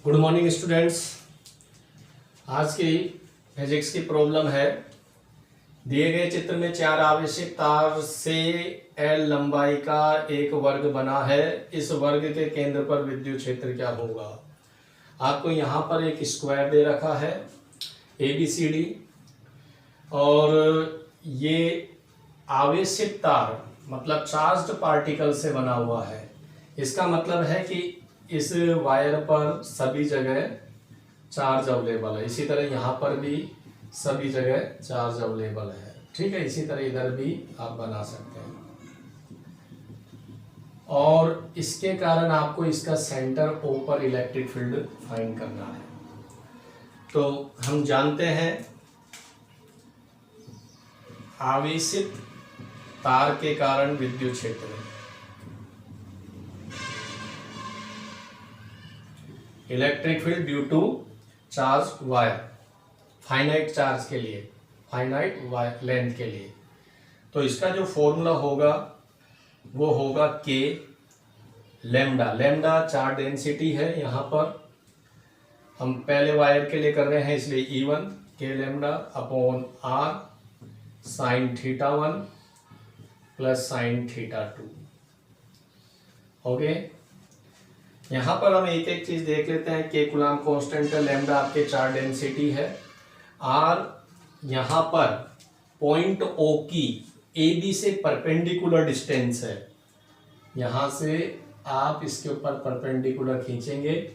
Good morning students. आज की physics की प्रॉब्लम है। दिए गए चित्र में चार आवेशित तार से एल लंबाई का एक वर्ग बना है। इस वर्ग के केंद्र पर विद्युत क्षेत्र क्या होगा। आपको यहाँ पर एक स्क्वायर दे रखा है ABCD और ये आवेशित तार मतलब चार्ज्ड पार्टिकल से बना हुआ है। इसका मतलब है कि इस वायर पर सभी जगह चार्ज अवेलेबल है। इसी तरह यहाँ पर भी सभी जगह चार्ज अवेलेबल है। ठीक है, इसी तरह इधर भी आप बना सकते हैं और इसके कारण आपको इसका सेंटर O पर इलेक्ट्रिक फील्ड फाइंड करना है। तो हम जानते हैं आवेशित तार के कारण विद्युत क्षेत्र, electric field due to charge wire, finite charge के लिए, फाइनाइट वायर लेंथ के लिए। तो इसका जो फॉर्मूला होगा वो होगा K lambda. Lambda charge density है। यहाँ पर हम पहले वायर के लिए कर रहे हैं इसलिए E1 K lambda upon R sine theta 1 plus sine theta 2। Okay, यहाँ पर हम एक एक चीज देख लेते हैं। K कूलाम कांस्टेंट है, लैम्डा आपके चार्ज डेंसिटी है, R यहाँ पर पॉइंट O की AB से परपेंडिकुलर डिस्टेंस है। यहाँ से आप इसके ऊपर परपेंडिकुलर खींचेंगे,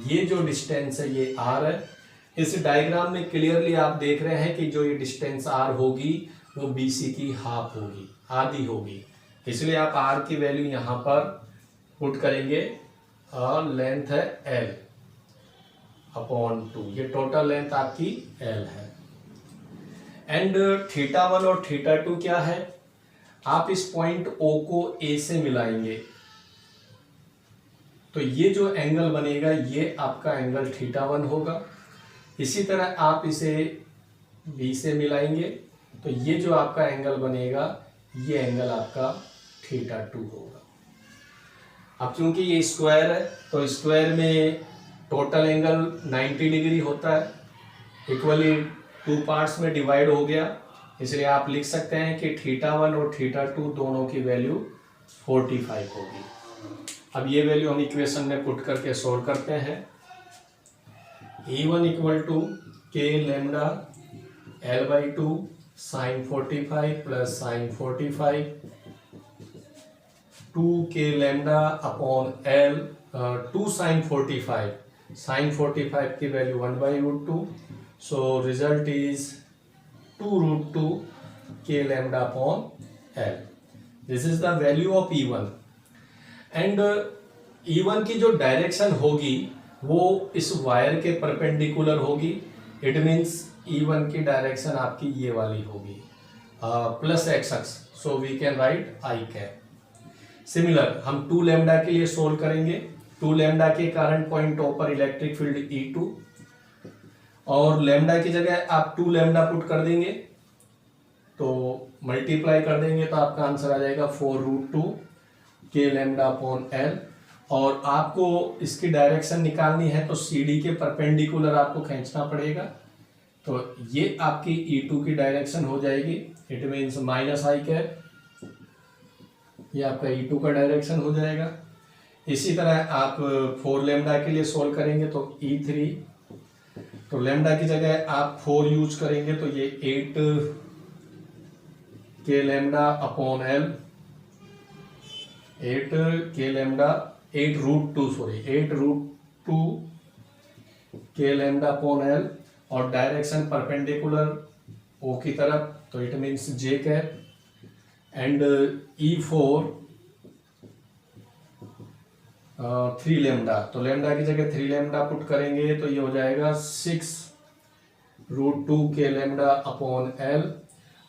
ये जो डिस्टेंस है ये R है। इस डायग्राम में क्लियरली आप देख रहे हैं कि जो ये डिस्टेंस R होगी वो BC की हाफ होगी, आधी होगी। इसलिए आप R की वैल्यू यहाँ पर पुट करेंगे और लेंथ है L अपॉन 2। ये टोटल लेंथ आपकी L है। एंड थीटा 1 और थीटा 2 क्या है, आप इस पॉइंट O को A से मिलाएंगे तो ये जो एंगल बनेगा ये आपका एंगल थीटा 1 होगा। इसी तरह आप इसे B से मिलाएंगे तो ये जो आपका एंगल बनेगा ये एंगल आपका थीटा 2 होगा। अब चूंकि ये स्क्वायर है तो स्क्वायर में टोटल एंगल 90 डिग्री होता है, इक्वली 2 पार्ट्स में डिवाइड हो गया। इसलिए आप लिख सकते हैं कि थीटा 1 और थीटा 2 दोनों की वैल्यू 45 होगी। अब ये वैल्यू हम इक्वेशन में पुट करके सोल्व करते हैं। E1 equal to K lambda L/2 sine 45 plus sine 45 2K lambda upon L 2 sine 45, sine 45 की value 1/√2। So result is 2√2 K lambda upon L। This is the value of E1 and E1 की जो direction होगी वो इस wire के perpendicular होगी। It means E1 की direction आपकी ये वाली होगी प्लस x अक्ष। So we can write I cap. Similar हम 2 लैम्डा के लिए सोल्व करेंगे। 2 लैम्डा के कारण पॉइंट O पर इलेक्ट्रिक फील्ड E2 और लैम्डा की जगह आप 2 लैम्डा पुट कर देंगे तो मल्टीप्लाई कर देंगे तो आपका आंसर आ जाएगा 4√2 K लैम्डा अपॉन L। और आपको इसकी डायरेक्शन निकालनी है तो CD के परपेंडिकुलर आपको खींचना पड़ेगा। तो ये आपकी E2 की डायरेक्शन हो जाएगी। It means minus I cap, ये आपका E2 का डायरेक्शन हो जाएगा। इसी तरह आप 4 लैम्डा के लिए सोल्व करेंगे तो E3, तो लैम्डा की जगह आप 4 यूज करेंगे तो ये 8 K lambda upon L, 8 K lambda 8√2 K lambda upon L और डायरेक्शन परपेंडिकुलर O की तरफ तो it means J cap and E4 3 lambda, तो लैम्डा की जगह 3 लैम्डा पुट करेंगे तो ये हो जाएगा 6√2 K लैम्डा अपॉन L।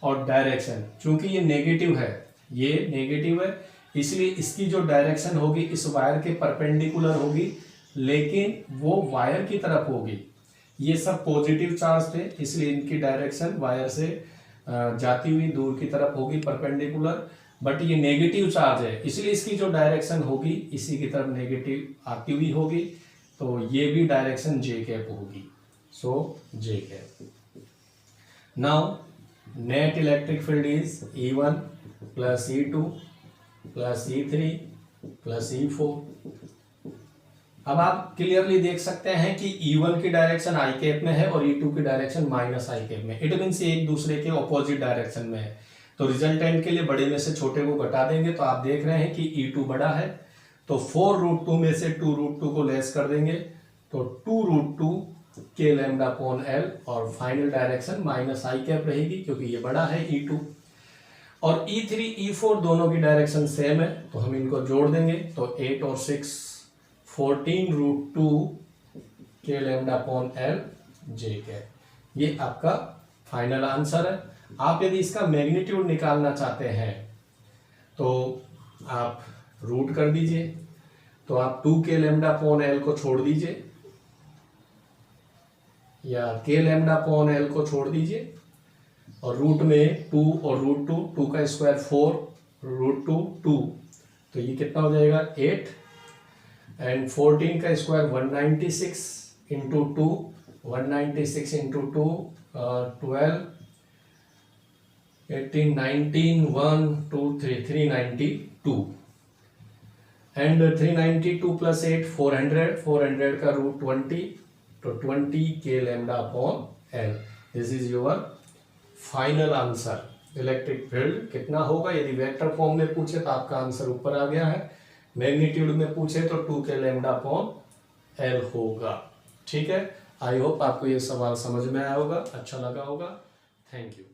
और डायरेक्शन चूंकि ये नेगेटिव है, ये नेगेटिव है इसलिए इसकी जो डायरेक्शन होगी इस वायर के परपेंडिकुलर होगी लेकिन वो वायर की तरफ होगी। ये सब पॉजिटिव चार्ज थे इसलिए इनकी डायरेक्शन वायर से जाती हुई दूर की तरफ होगी परपेंडिकुलर। बट ये नेगेटिव चार्ज है इसलिए इसकी जो डायरेक्शन होगी इसी की तरफ नेगेटिव आती हुई होगी। तो ये भी डायरेक्शन जे कैप होगी, so J cap. Now net electric field is E1 plus E2 plus E3 plus E4। अब आप क्लियरली देख सकते हैं कि E1 की डायरेक्शन आई कैप में है और E2 की डायरेक्शन माइनस आई कैप में, इट मीन्स एक दूसरे के ऑपोजिट डायरेक्शन में है। तो रिजल्टेंट के लिए बड़े में से छोटे को घटा देंगे तो आप देख रहे हैं कि E2 बड़ा है, तो 4√2 में से 2√2 को लेस कर देंगे तो 2√2 के लैम्डा अपॉन एल, और फाइनल डायरेक्शन माइनस आई कैप रहेगी क्योंकि ये बड़ा है E2। और E3 E4 दोनों की डायरेक्शन सेम है तो हम इनको जोड़ देंगे तो 8 और 6 14√2 के lambda upon L J cap. ये आपका फाइनल आंसर है। आप यदि इसका मैग्नीट्यूड निकालना चाहते हैं तो आप रूट कर दीजिए, तो आप 2 के लैम्डा अपॉन एल को छोड़ दीजिए या के लैम्डा अपॉन एल को छोड़ दीजिए, और रूट में 2 और √2, 2 का स्क्वायर 4, √2 2, तो ये कितना हो जाएगा 8, एंड 14 का square 196 into 2, 196 into 2 12, 18 19 1 2 3 392, and 392 plus 8 400, 400 का √20, तो 20 के lambda upon L. This is your final answer. Electric field कितना होगा, यदि वेक्टर फॉर्म में पूछे तो आपका आंसर ऊपर आ गया है, मैग्नीट्यूड में पूछे तो 2 के लैम्डा अपॉन एल होगा। ठीक है, आई होप आपको ये सवाल समझ में आया होगा, अच्छा लगा होगा। Thank you.